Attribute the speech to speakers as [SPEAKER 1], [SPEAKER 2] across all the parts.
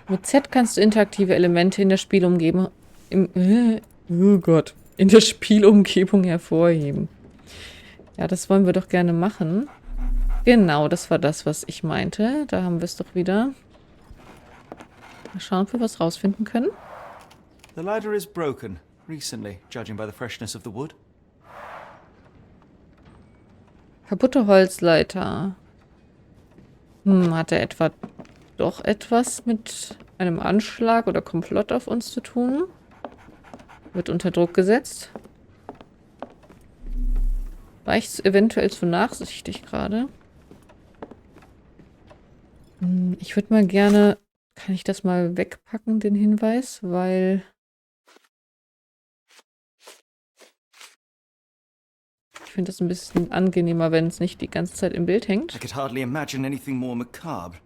[SPEAKER 1] Mit Z kannst du interaktive Elemente in der Spielumgebung oh Gott, in der Spielumgebung hervorheben. Ja, das wollen wir doch gerne machen. Genau, das war das, was ich meinte. Da haben wir es doch wieder. Mal schauen, ob wir was rausfinden können.
[SPEAKER 2] The ladder is broken recently, judging by the freshness of the wood.
[SPEAKER 1] Kaputte Holzleiter. Hat er etwa doch etwas mit einem Anschlag oder Komplott auf uns zu tun? Wird unter Druck gesetzt. War ich eventuell zu nachsichtig gerade? Ich würde mal gerne... Kann ich das mal wegpacken, den Hinweis? Weil... Ich finde das ein bisschen angenehmer, wenn es nicht die ganze Zeit im Bild hängt.
[SPEAKER 2] I could hardly imagine anything more macabre.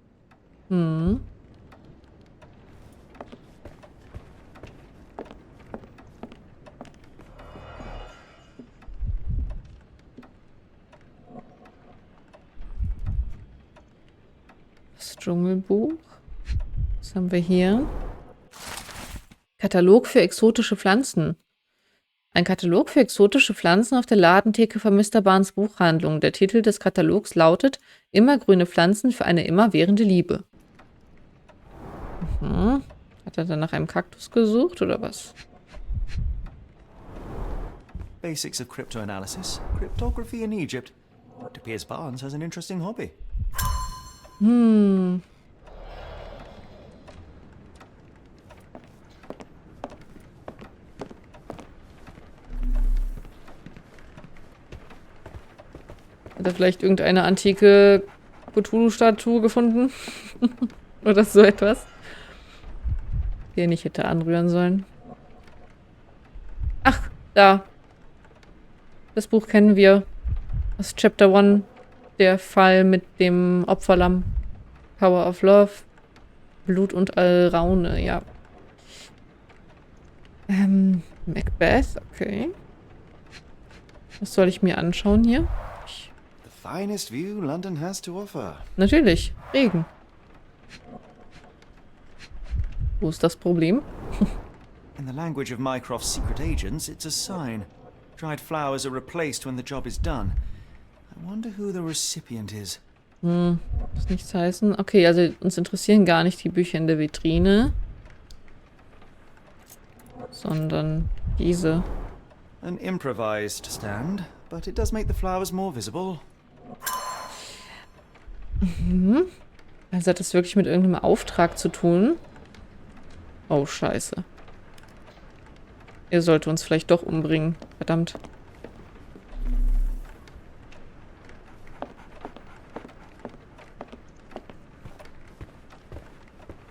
[SPEAKER 1] Das Dschungelbuch. Was haben wir hier? Katalog für exotische Pflanzen. Ein Katalog für exotische Pflanzen auf der Ladentheke von Mr. Barnes Buchhandlung. Der Titel des Katalogs lautet Immergrüne Pflanzen für eine immerwährende Liebe. Hat er dann nach einem Kaktus gesucht oder was?
[SPEAKER 2] Basics of cryptoanalysis, cryptography in Egypt. It appears Barnes has an interesting hobby.
[SPEAKER 1] Hat er vielleicht irgendeine antike Cthulhu-Statue gefunden? Oder so etwas? Den ich hätte anrühren sollen. Ach, da. Das Buch kennen wir. Das Chapter 1. Der Fall mit dem Opferlamm. Power of Love. Blut und Alraune, ja. Macbeth, okay. Was soll ich mir anschauen hier?
[SPEAKER 2] The finest view London has to offer.
[SPEAKER 1] Natürlich, Regen. Wo ist das Problem?
[SPEAKER 2] In the language of Mycroft's secret agents, it's a sign. Dried flowers are replaced when the job is done. I wonder who the recipient is.
[SPEAKER 1] Muss nichts heißen. Okay, also uns interessieren gar nicht die Bücher in der Vitrine. Sondern diese.
[SPEAKER 2] An improvised stand, but it does make the flowers more visible.
[SPEAKER 1] Also hat das wirklich mit irgendeinem Auftrag zu tun? Oh, scheiße. Er sollte uns vielleicht doch umbringen. Verdammt.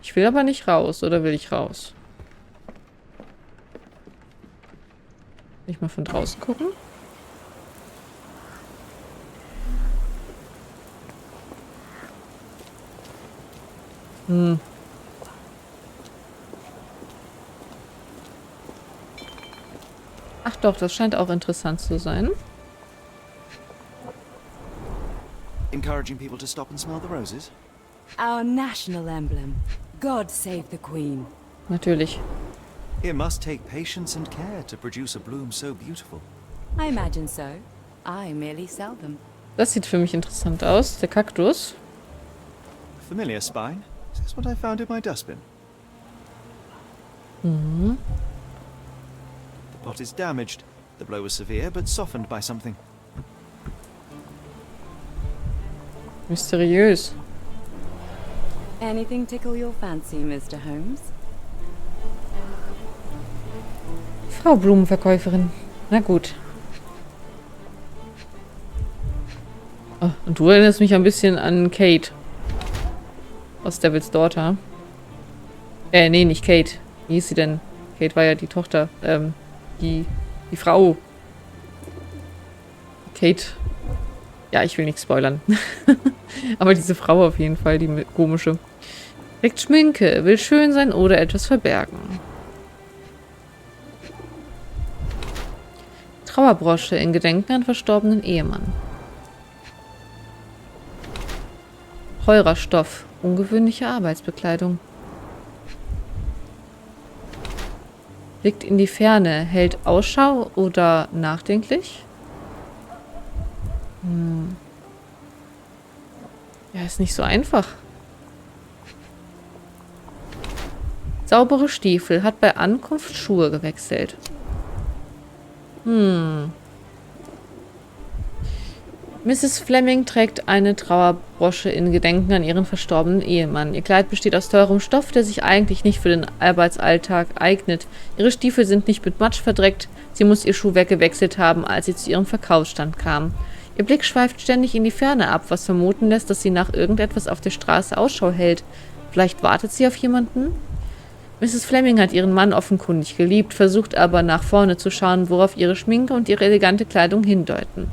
[SPEAKER 1] Ich will aber nicht raus, oder will ich raus? Will ich mal von draußen gucken? Ach doch, das scheint auch interessant zu sein.
[SPEAKER 2] Encouraging people to stop and smell the roses?
[SPEAKER 3] Our national emblem. God save the Queen.
[SPEAKER 1] Natürlich.
[SPEAKER 2] It must take patience and care to produce a bloom so beautiful.
[SPEAKER 3] I imagine so. I merely sell them.
[SPEAKER 1] Das sieht für mich interessant aus. Der Kaktus.
[SPEAKER 2] Familiar spine? Is this what I found in my dustbin?
[SPEAKER 1] Mhm.
[SPEAKER 2] The pot is damaged. The blow was severe, but softened by something.
[SPEAKER 1] Mysteriös.
[SPEAKER 3] Anything tickle your fancy, Mr. Holmes?
[SPEAKER 1] Frau Blumenverkäuferin. Na gut. Oh, und du erinnerst mich ein bisschen an Kate. Aus Devil's Daughter. Nee, nicht Kate. Wie hieß sie denn? Kate war ja die Tochter. Die Frau. Kate. Ja, ich will nicht spoilern. Aber diese Frau auf jeden Fall, die komische. Trägt Schminke, will schön sein oder etwas verbergen. Trauerbrosche in Gedenken an verstorbenen Ehemann. Teurer Stoff, ungewöhnliche Arbeitsbekleidung. Blickt in die Ferne, hält Ausschau oder nachdenklich? Ja, ist nicht so einfach. Saubere Stiefel, hat bei Ankunft Schuhe gewechselt. Mrs. Fleming trägt eine Trauerbrosche in Gedenken an ihren verstorbenen Ehemann. Ihr Kleid besteht aus teurem Stoff, der sich eigentlich nicht für den Arbeitsalltag eignet. Ihre Stiefel sind nicht mit Matsch verdreckt. Sie muss ihr Schuhwerk gewechselt haben, als sie zu ihrem Verkaufsstand kam. Ihr Blick schweift ständig in die Ferne ab, was vermuten lässt, dass sie nach irgendetwas auf der Straße Ausschau hält. Vielleicht wartet sie auf jemanden? Mrs. Fleming hat ihren Mann offenkundig geliebt, versucht aber nach vorne zu schauen, worauf ihre Schminke und ihre elegante Kleidung hindeuten.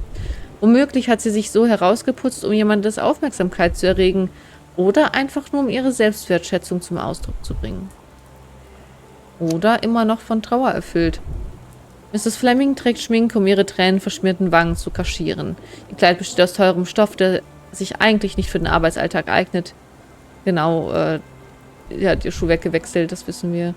[SPEAKER 1] Womöglich hat sie sich so herausgeputzt, um jemandes Aufmerksamkeit zu erregen oder einfach nur um ihre Selbstwertschätzung zum Ausdruck zu bringen. Oder immer noch von Trauer erfüllt. Mrs. Fleming trägt Schminke, um ihre tränenverschmierten Wangen zu kaschieren. Ihr Kleid besteht aus teurem Stoff, der sich eigentlich nicht für den Arbeitsalltag eignet. Genau, sie hat ihr Schuhwerk gewechselt, das wissen wir.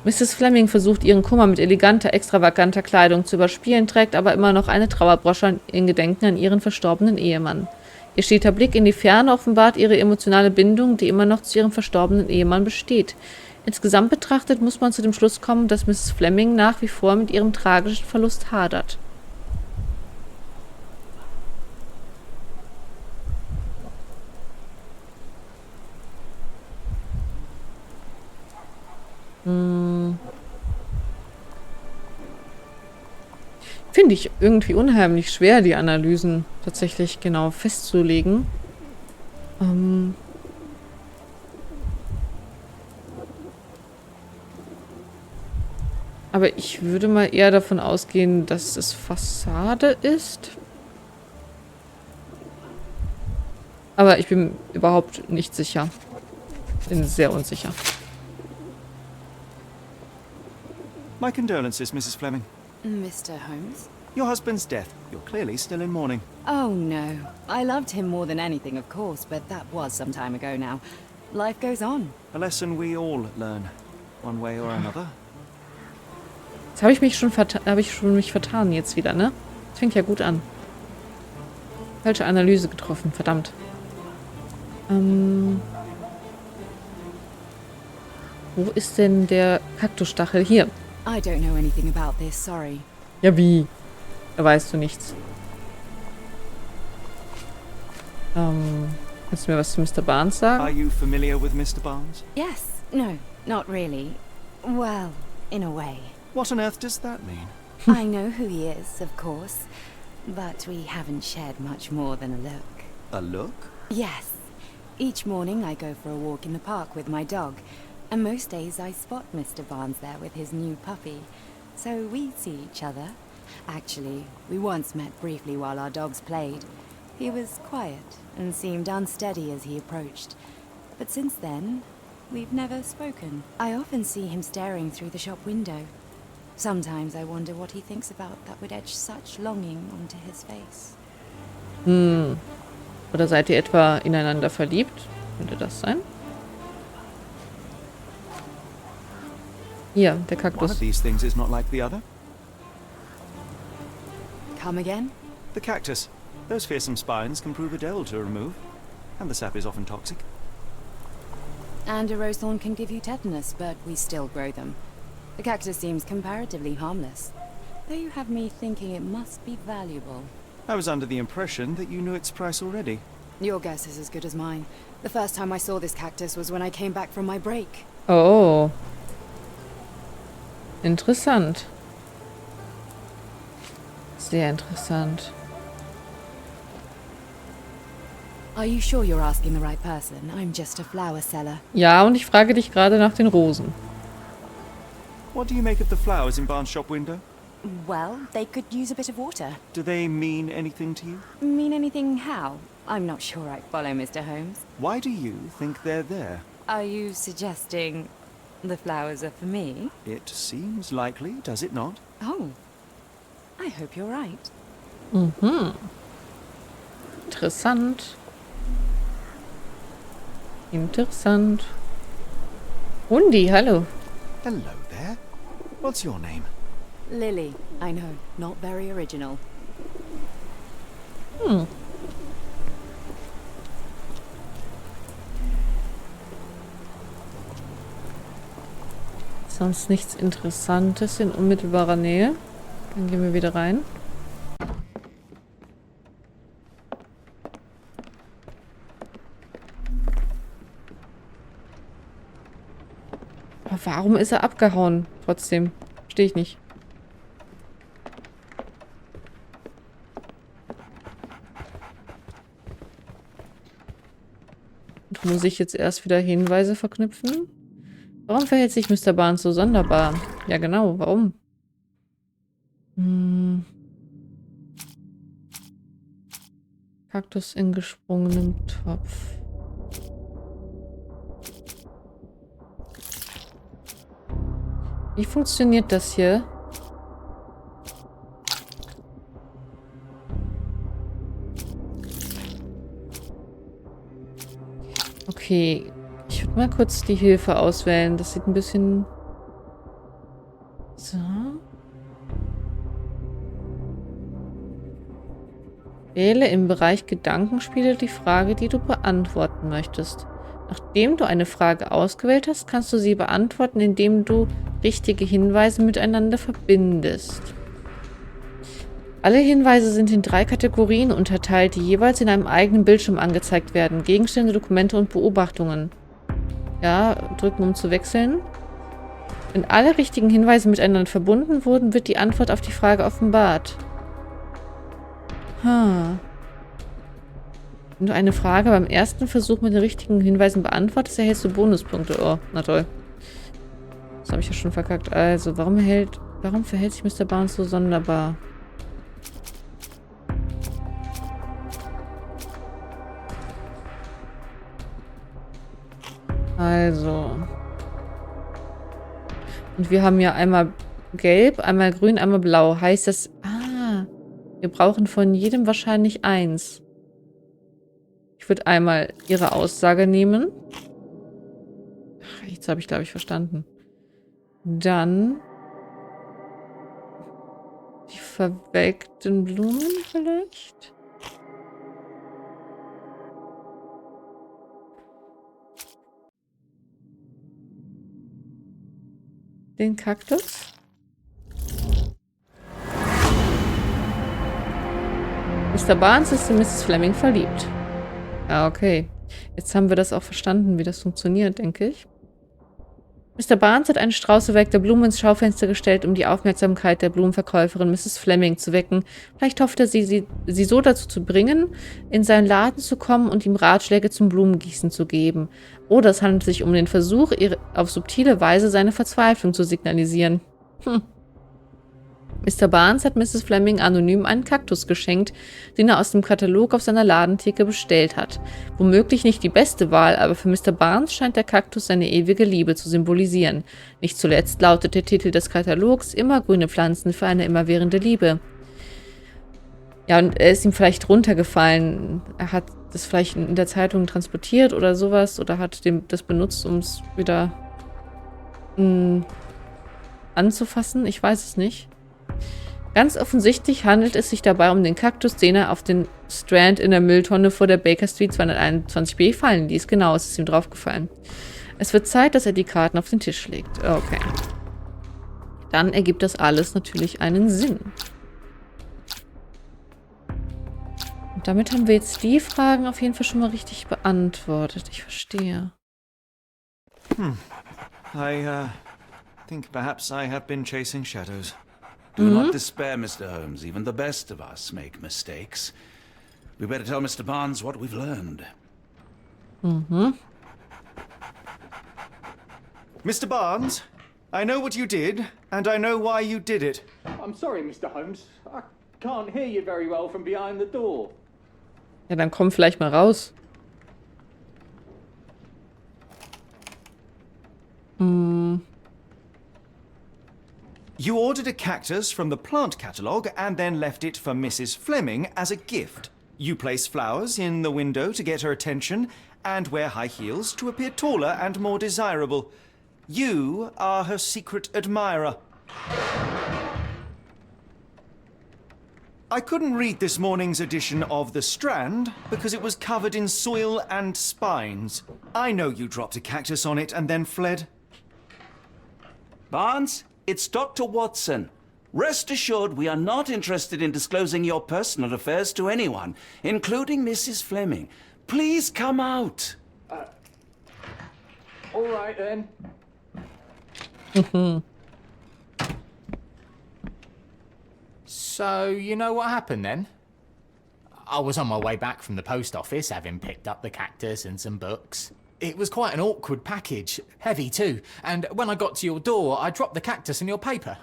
[SPEAKER 1] Mrs. Fleming versucht ihren Kummer mit eleganter, extravaganter Kleidung zu überspielen, trägt aber immer noch eine Trauerbrosche in Gedenken an ihren verstorbenen Ehemann. Ihr steter Blick in die Ferne offenbart ihre emotionale Bindung, die immer noch zu ihrem verstorbenen Ehemann besteht. Insgesamt betrachtet muss man zu dem Schluss kommen, dass Mrs. Fleming nach wie vor mit ihrem tragischen Verlust hadert. Finde ich irgendwie unheimlich schwer, die Analysen tatsächlich genau festzulegen. Aber ich würde mal eher davon ausgehen, dass es Fassade ist. Aber ich bin überhaupt nicht sicher. Bin sehr unsicher.
[SPEAKER 2] My condolences, Mrs. Fleming.
[SPEAKER 3] Mr. Holmes?
[SPEAKER 2] Your husband's death. You're clearly still in mourning.
[SPEAKER 3] Oh no. I loved him more than anything, of course, but that was some time ago now. Life goes on.
[SPEAKER 2] A lesson we all learn, one way or another.
[SPEAKER 1] Jetzt habe ich mich schon vertan jetzt wieder, ne? Das fängt ja gut an. Falsche Analyse getroffen, verdammt. Wo ist denn der Kaktusstachel? Hier.
[SPEAKER 3] I don't know anything about this, sorry.
[SPEAKER 1] Ja, wie? Da weißt du nichts. Kannst du mir was zu Mr. Barnes
[SPEAKER 2] Are
[SPEAKER 1] sagen?
[SPEAKER 2] you familiar with Mr. Barnes?
[SPEAKER 3] Yes. No, not really. Well, in a way.
[SPEAKER 2] What on earth does that mean?
[SPEAKER 3] I know who he is, of course. But we haven't shared much more than a look.
[SPEAKER 2] A look?
[SPEAKER 3] Yes. Each morning I go for a walk in the park with my dog. And most days I spot Mr. Barnes there with his new puppy. So we see each other. Actually, we once met briefly while our dogs played. He was quiet and seemed unsteady as he approached. But since then, we've never spoken. I often see him staring through the shop window. Sometimes I wonder what he thinks about that would etch such longing onto his face.
[SPEAKER 1] Oder seid ihr etwa ineinander verliebt? Könnte das sein? Hier, der
[SPEAKER 2] One of
[SPEAKER 1] Kaktus.
[SPEAKER 2] these things is not like the other.
[SPEAKER 3] Come again?
[SPEAKER 2] The cactus. Those fearsome spines can prove a devil to remove. And the sap is often toxic.
[SPEAKER 3] And a rose thorn can give you tetanus, but we still grow them. The cactus seems comparatively harmless, though you have me thinking it must be valuable.
[SPEAKER 2] I was under the impression that you knew its price already.
[SPEAKER 3] Your guess is as good as mine. The first time I saw this cactus was when I came back from my break.
[SPEAKER 1] Oh. Interessant. Sehr interessant.
[SPEAKER 3] Are you sure you're asking the right person? I'm just a flower seller.
[SPEAKER 1] Ja, und ich frage dich gerade nach den Rosen.
[SPEAKER 2] What do you make of the flowers in Barnes' shop window?
[SPEAKER 3] Well, they could use a bit of water.
[SPEAKER 2] Do they mean anything to you?
[SPEAKER 3] Mean anything how? I'm not sure I follow, Mr. Holmes.
[SPEAKER 2] Why do you think they're there?
[SPEAKER 3] Are you suggesting the flowers are for me?
[SPEAKER 2] It seems likely, does it not?
[SPEAKER 3] Oh, I hope you're right.
[SPEAKER 1] Interessant. Interessant. Hundi, hallo.
[SPEAKER 2] Hello there. What's your name?
[SPEAKER 3] Lily, I know, not very original.
[SPEAKER 1] Sonst nichts Interessantes in unmittelbarer Nähe. Dann gehen wir wieder rein. Aber warum ist er abgehauen? Trotzdem. Verstehe ich nicht. Und muss ich jetzt erst wieder Hinweise verknüpfen? Warum verhält sich Mr. Barnes so sonderbar? Ja, genau. Warum? Kaktus in gesprungenem Topf. Wie funktioniert das hier? Okay. Ich würde mal kurz die Hilfe auswählen. Das sieht ein bisschen... So. Wähle im Bereich Gedankenspiele die Frage, die du beantworten möchtest. Nachdem du eine Frage ausgewählt hast, kannst du sie beantworten, indem du richtige Hinweise miteinander verbindest. Alle Hinweise sind in 3 Kategorien unterteilt, die jeweils in einem eigenen Bildschirm angezeigt werden. Gegenstände, Dokumente und Beobachtungen. Ja, drücken, um zu wechseln. Wenn alle richtigen Hinweise miteinander verbunden wurden, wird die Antwort auf die Frage offenbart. Wenn du eine Frage beim ersten Versuch mit den richtigen Hinweisen beantwortest, erhältst du Bonuspunkte. Oh, na toll. Das habe ich ja schon verkackt. Also, warum verhält sich Mr. Barnes so sonderbar? Also. Und wir haben ja einmal gelb, einmal grün, einmal blau. Heißt das... Ah, wir brauchen von jedem wahrscheinlich 1. Ich würde einmal ihre Aussage nehmen. Ach, jetzt habe ich, glaube ich, verstanden. Dann die verwelkten Blumen vielleicht? Den Kaktus? Mr. Barnes ist in Mrs. Fleming verliebt. Ja, okay. Jetzt haben wir das auch verstanden, wie das funktioniert, denke ich. Mr. Barnes hat einen Strauß verwelkter Blumen ins Schaufenster gestellt, um die Aufmerksamkeit der Blumenverkäuferin Mrs. Fleming zu wecken. Vielleicht hofft er, sie so dazu zu bringen, in seinen Laden zu kommen und ihm Ratschläge zum Blumengießen zu geben. Oder es handelt sich um den Versuch, auf subtile Weise seine Verzweiflung zu signalisieren. Mr. Barnes hat Mrs. Fleming anonym einen Kaktus geschenkt, den er aus dem Katalog auf seiner Ladentheke bestellt hat. Womöglich nicht die beste Wahl, aber für Mr. Barnes scheint der Kaktus seine ewige Liebe zu symbolisieren. Nicht zuletzt lautet der Titel des Katalogs Immergrüne Pflanzen für eine immerwährende Liebe. Ja, und er ist ihm vielleicht runtergefallen. Er hat das vielleicht in der Zeitung transportiert oder sowas oder hat das benutzt, um es wieder anzufassen. Ich weiß es nicht. Ganz offensichtlich handelt es sich dabei um den Kaktus, den er auf den Strand in der Mülltonne vor der Baker Street 221b fallen ließ. Genau, es ist ihm draufgefallen. Es wird Zeit, dass er die Karten auf den Tisch legt. Okay. Dann ergibt das alles natürlich einen Sinn. Und damit haben wir jetzt die Fragen auf jeden Fall schon mal richtig beantwortet. Ich verstehe.
[SPEAKER 2] I think perhaps I have been chasing shadows.
[SPEAKER 4] Do not despair, Mr. Holmes. Even the best of us make mistakes. We better tell Mr. Barnes what we've learned.
[SPEAKER 2] Mr. Barnes, I know what you did, and I know why you did it.
[SPEAKER 5] I'm sorry, Mr. Holmes. I can't hear you very well from behind the door.
[SPEAKER 1] Ja, dann komm vielleicht mal raus.
[SPEAKER 2] You ordered a cactus from the plant catalogue and then left it for Mrs. Fleming as a gift. You place flowers in the window to get her attention and wear high heels to appear taller and more desirable. You are her secret admirer. I couldn't read this morning's edition of The Strand because it was covered in soil and spines. I know you dropped a cactus on it and then fled.
[SPEAKER 4] Barnes, it's Dr. Watson. Rest assured we are not interested in disclosing your personal affairs to anyone, including Mrs. Fleming. Please come out.
[SPEAKER 5] All right then.
[SPEAKER 6] So, you know what happened then? I was on my way back from the post office, having picked up the cactus and some books. It was quite an awkward package, heavy too, and when I got to your door, I dropped the cactus in your paper.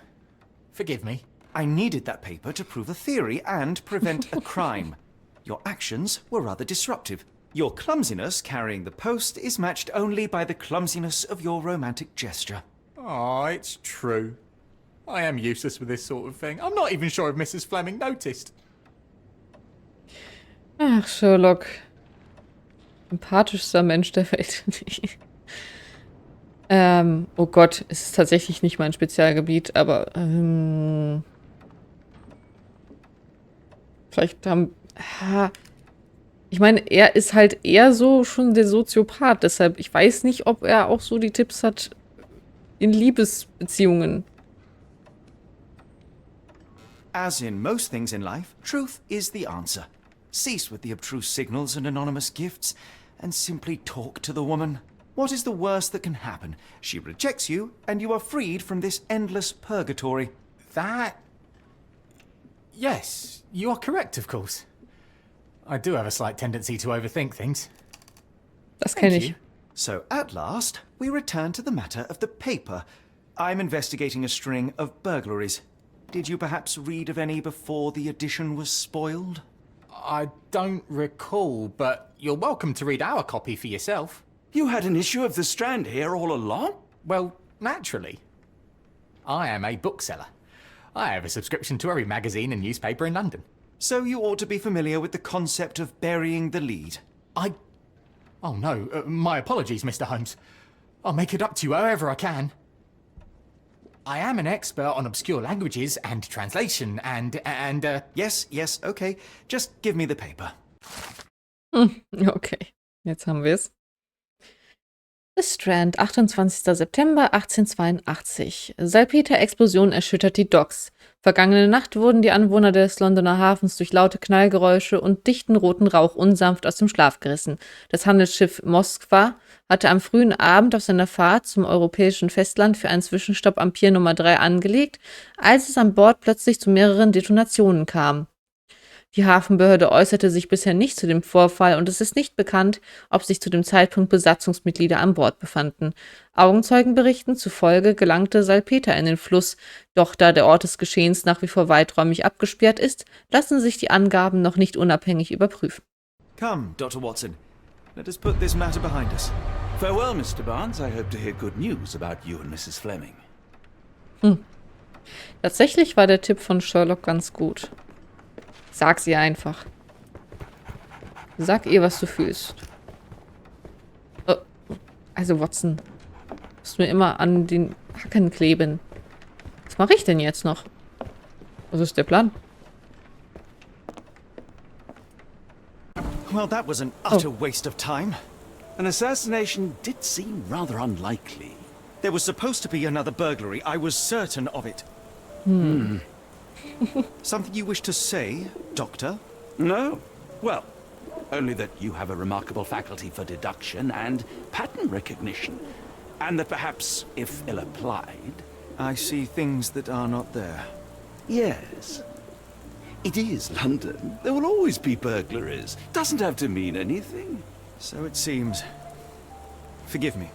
[SPEAKER 6] Forgive me.
[SPEAKER 2] I needed that paper to prove a theory and prevent a crime. Your actions were rather disruptive. Your clumsiness carrying the post is matched only by the clumsiness of your romantic gesture.
[SPEAKER 6] Oh, it's true. I am useless with this sort of thing. I'm not even sure if Mrs. Fleming noticed.
[SPEAKER 1] Ach, Sherlock. Empathischster Mensch der Welt. Oh Gott, es ist tatsächlich nicht mein Spezialgebiet, aber vielleicht haben... Ich meine, er ist halt eher so schon der Soziopath, deshalb, ich weiß nicht, ob er auch so die Tipps hat in Liebesbeziehungen.
[SPEAKER 2] As in most things in life, truth is the answer. Cease with the obtruse signals and anonymous gifts, and simply talk to the woman. What is the worst that can happen? She rejects you, and you are freed from this endless purgatory.
[SPEAKER 6] That... Yes, you are correct, of course. I do have a slight tendency to overthink things.
[SPEAKER 1] Das kenne ich.
[SPEAKER 2] So, at last, we return to the matter of the paper. I'm investigating a string of burglaries. Did you perhaps read of any before the edition was spoiled?
[SPEAKER 6] I don't recall, but you're welcome to read our copy for yourself.
[SPEAKER 4] You had an issue of The Strand here all along?
[SPEAKER 6] Well, naturally. I am a bookseller. I have a subscription to every magazine and newspaper in London.
[SPEAKER 2] So you ought to be familiar with the concept of burying the lead.
[SPEAKER 6] Oh no, my apologies, Mr. Holmes. I'll make it up to you however I can. I am an expert on obscure languages and translation and
[SPEAKER 2] Yes, okay. Just give me the paper.
[SPEAKER 1] Okay, jetzt haben wir es. The Strand, 28. September 1882. Salpeterexplosion erschüttert die Docks. Vergangene Nacht wurden die Anwohner des Londoner Hafens durch laute Knallgeräusche und dichten roten Rauch unsanft aus dem Schlaf gerissen. Das Handelsschiff Moskwa hatte am frühen Abend auf seiner Fahrt zum europäischen Festland für einen Zwischenstopp am Pier Nummer 3 angelegt, als es an Bord plötzlich zu mehreren Detonationen kam. Die Hafenbehörde äußerte sich bisher nicht zu dem Vorfall und es ist nicht bekannt, ob sich zu dem Zeitpunkt Besatzungsmitglieder an Bord befanden. Augenzeugenberichten zufolge gelangte Salpeter in den Fluss, doch da der Ort des Geschehens nach wie vor weiträumig abgesperrt ist, lassen sich die Angaben noch nicht unabhängig überprüfen.
[SPEAKER 2] Come, Dr. Watson. Let us put this matter behind us.
[SPEAKER 4] Farewell, Mr. Barnes. I hope to hear good news about you and Mrs. Fleming.
[SPEAKER 1] Tatsächlich war der Tipp von Sherlock ganz gut. Sag's ihr einfach. Sag ihr, was du fühlst. Also, Watson. Du musst mir immer an den Hacken kleben. Was mache ich denn jetzt noch? Was ist der Plan?
[SPEAKER 2] Well, that was an utter waste of time.
[SPEAKER 4] An assassination did seem rather unlikely.
[SPEAKER 2] There was supposed to be another burglary. I was certain of it. Something you wish to say, Doctor?
[SPEAKER 4] No? Well, only that you have a remarkable faculty for deduction and pattern recognition. And that perhaps, if ill-applied...
[SPEAKER 2] I see things that are not there.
[SPEAKER 4] Yes. It is London. There will always be burglaries. Doesn't have to mean anything.
[SPEAKER 2] So it seems. Forgive me.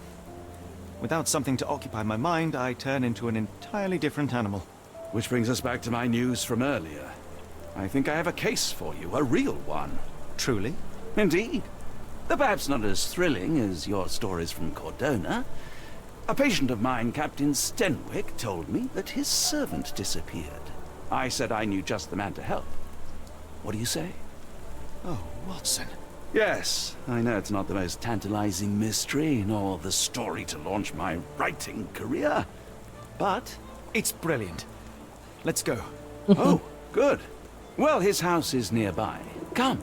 [SPEAKER 2] Without something to occupy my mind, I turn into an entirely different animal.
[SPEAKER 4] Which brings us back to my news from earlier. I think I have a case for you, a real one.
[SPEAKER 2] Truly?
[SPEAKER 4] Indeed. Though perhaps not as thrilling as your stories from Cordona. A patient of mine, Captain Stenwick, told me that his servant disappeared. I said I knew just the man to help. What do you say?
[SPEAKER 2] Oh, Watson.
[SPEAKER 4] Yes, I know it's not the most tantalizing mystery, nor the story to launch my writing career. But
[SPEAKER 2] It's brilliant. Let's go.
[SPEAKER 4] Oh, good. Well, his house is nearby. Come.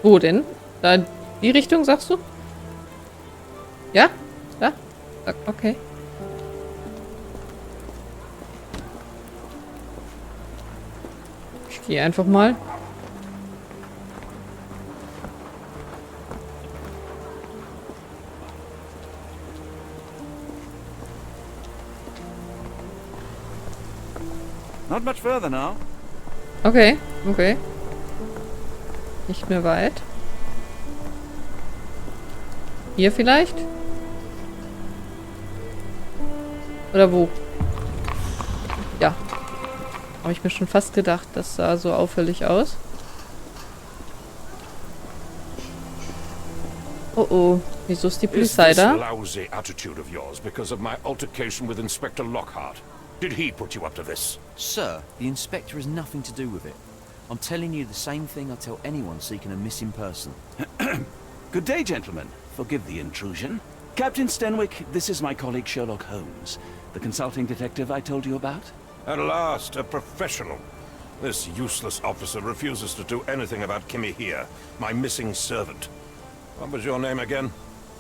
[SPEAKER 1] Wo denn? Da in die Richtung, sagst du? Ja? Da? Okay. Ich gehe einfach mal.
[SPEAKER 4] Not much further now.
[SPEAKER 1] Okay, okay. Nicht mehr weit. Hier vielleicht? Oder wo? Ja. Habe ich mir schon fast gedacht, das sah so auffällig aus. Oh oh, wieso ist die
[SPEAKER 7] Is
[SPEAKER 1] Polizei
[SPEAKER 7] this
[SPEAKER 1] da?
[SPEAKER 7] lousy attitude of yours because of my altercation with Inspector Lockhart? Did he put you up to this?
[SPEAKER 8] Sir, the inspector has nothing to do with it. I'm telling you the same thing I tell anyone seeking a missing person.
[SPEAKER 4] Good day, gentlemen. Forgive the intrusion. Captain Stenwick, this is my colleague Sherlock Holmes, the consulting detective I told you about.
[SPEAKER 7] At last, a professional. This useless officer refuses to do anything about Kimmy here, my missing servant. What was your name again?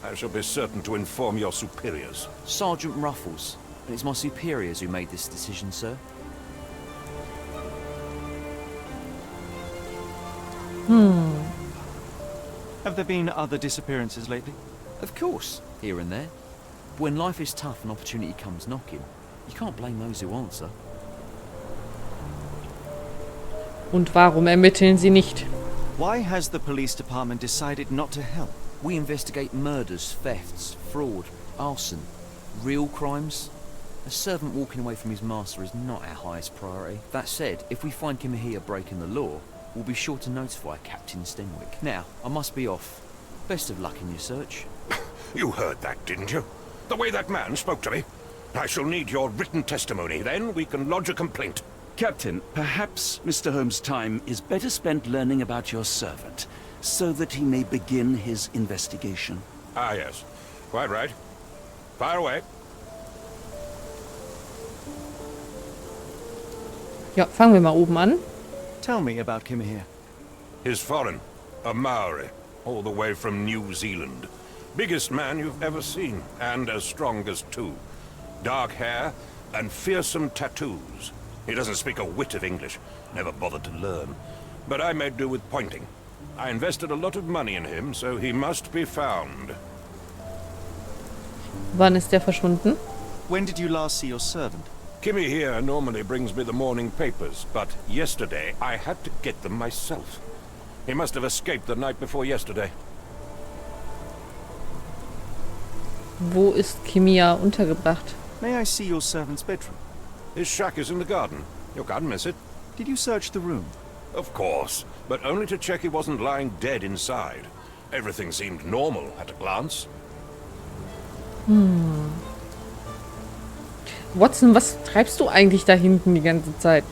[SPEAKER 7] I shall be certain to inform your superiors.
[SPEAKER 8] Sergeant Ruffles. And it's my superiors who made this decision, sir.
[SPEAKER 2] Have there been other disappearances lately?
[SPEAKER 8] Of course, here and there. But when life is tough and opportunity comes knocking, you can't blame those who answer.
[SPEAKER 1] Und warum ermitteln sie nicht?
[SPEAKER 2] Why has the police department decided not to help?
[SPEAKER 8] We investigate murders, thefts, fraud, arson, real crimes. A servant walking away from his master is not our highest priority. That said, if we find Kimahia breaking the law, we'll be sure to notify Captain Stenwick. Now, I must be off. Best of luck in your search.
[SPEAKER 7] You heard that, didn't you? The way that man spoke to me. I shall need your written testimony, then we can lodge a complaint.
[SPEAKER 4] Captain, perhaps Mr. Holmes' time is better spent learning about your servant, so that he may begin his investigation.
[SPEAKER 7] Ah, yes. Quite right. Fire away.
[SPEAKER 1] Ja, fangen wir mal oben an.
[SPEAKER 2] Tell me about Kim here.
[SPEAKER 7] He's foreign. A Maori. All the way from New Zealand. Biggest man you've ever seen, and as strong as two. Dark hair and fearsome tattoos. He doesn't speak a whit of English. Never bothered to learn. But I made do with pointing. I invested a lot of money in him, so he must be found.
[SPEAKER 1] Wann ist der verschwunden?
[SPEAKER 2] When did you last see your servant?
[SPEAKER 7] Kimmy here normally brings me the morning papers, but yesterday I had to get them myself. He must have escaped the night before yesterday.
[SPEAKER 1] Wo ist Kimia untergebracht?
[SPEAKER 2] May I see your servant's bedroom?
[SPEAKER 7] His shack is in the garden. You can't miss it.
[SPEAKER 2] Did you search the room?
[SPEAKER 7] Of course, but only to check he wasn't lying dead inside. Everything seemed normal at a glance.
[SPEAKER 1] Watson, was treibst du eigentlich da hinten die ganze Zeit?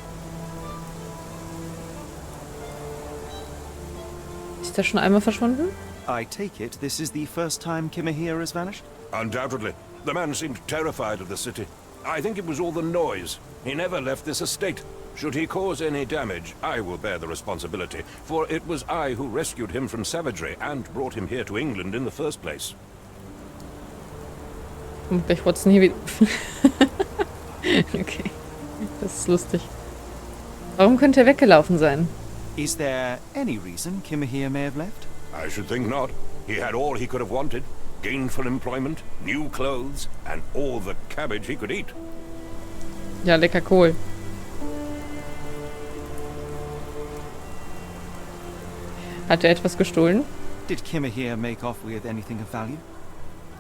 [SPEAKER 1] Ist der schon einmal verschwunden?
[SPEAKER 2] I take it this is the first time Kimahia has vanished?
[SPEAKER 7] Undoubtedly. The man seemed terrified of the city. I think it was all the noise. He never left this estate. Should he cause any damage, I will bear the responsibility, for it was I who rescued him from savagery and brought him here to England in the first place.
[SPEAKER 1] Und gleich Watson hier wieder. Okay, das ist lustig. Warum könnte er weggelaufen sein?
[SPEAKER 2] Is there any reason Kimahia may have left?
[SPEAKER 7] I should think not. He had all he could have wanted. Gainful employment, new clothes, and all the cabbage he could eat.
[SPEAKER 1] Ja, lecker Kohl. Hat er etwas gestohlen?
[SPEAKER 2] Did Kimahia make off with anything of value?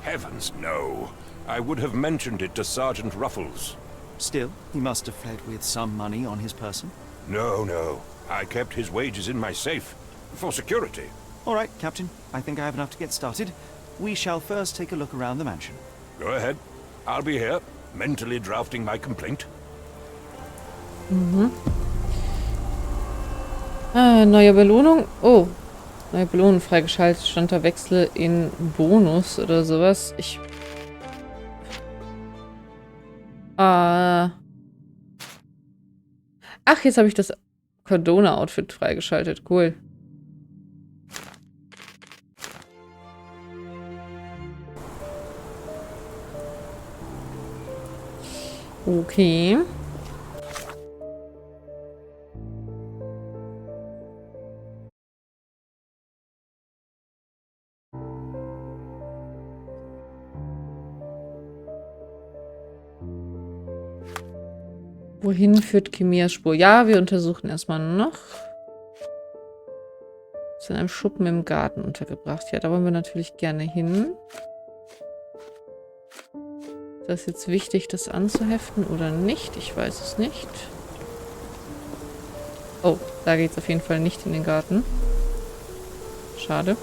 [SPEAKER 7] Heavens, no. I would have mentioned it to Sergeant Ruffles.
[SPEAKER 2] Still, he must have fled with some money on his person.
[SPEAKER 7] No, no. I kept his wages in my safe. For security.
[SPEAKER 2] All right, Captain. I think I have enough to get started. We shall first take a look around the mansion.
[SPEAKER 7] Go ahead. I'll be here, mentally drafting my complaint.
[SPEAKER 1] Ah, neue Belohnung. Oh. Neue Belohnung freigeschaltet. Stand da Wechsel in Bonus oder sowas. Ach, jetzt habe ich das Cordona-Outfit freigeschaltet. Cool. Okay. Wohin führt Chimias Spur? Ja, wir untersuchen erstmal noch. Ist in einem Schuppen im Garten untergebracht. Ja, da wollen wir natürlich gerne hin. Ist das jetzt wichtig, das anzuheften oder nicht? Ich weiß es nicht. Oh, da geht es auf jeden Fall nicht in den Garten. Schade.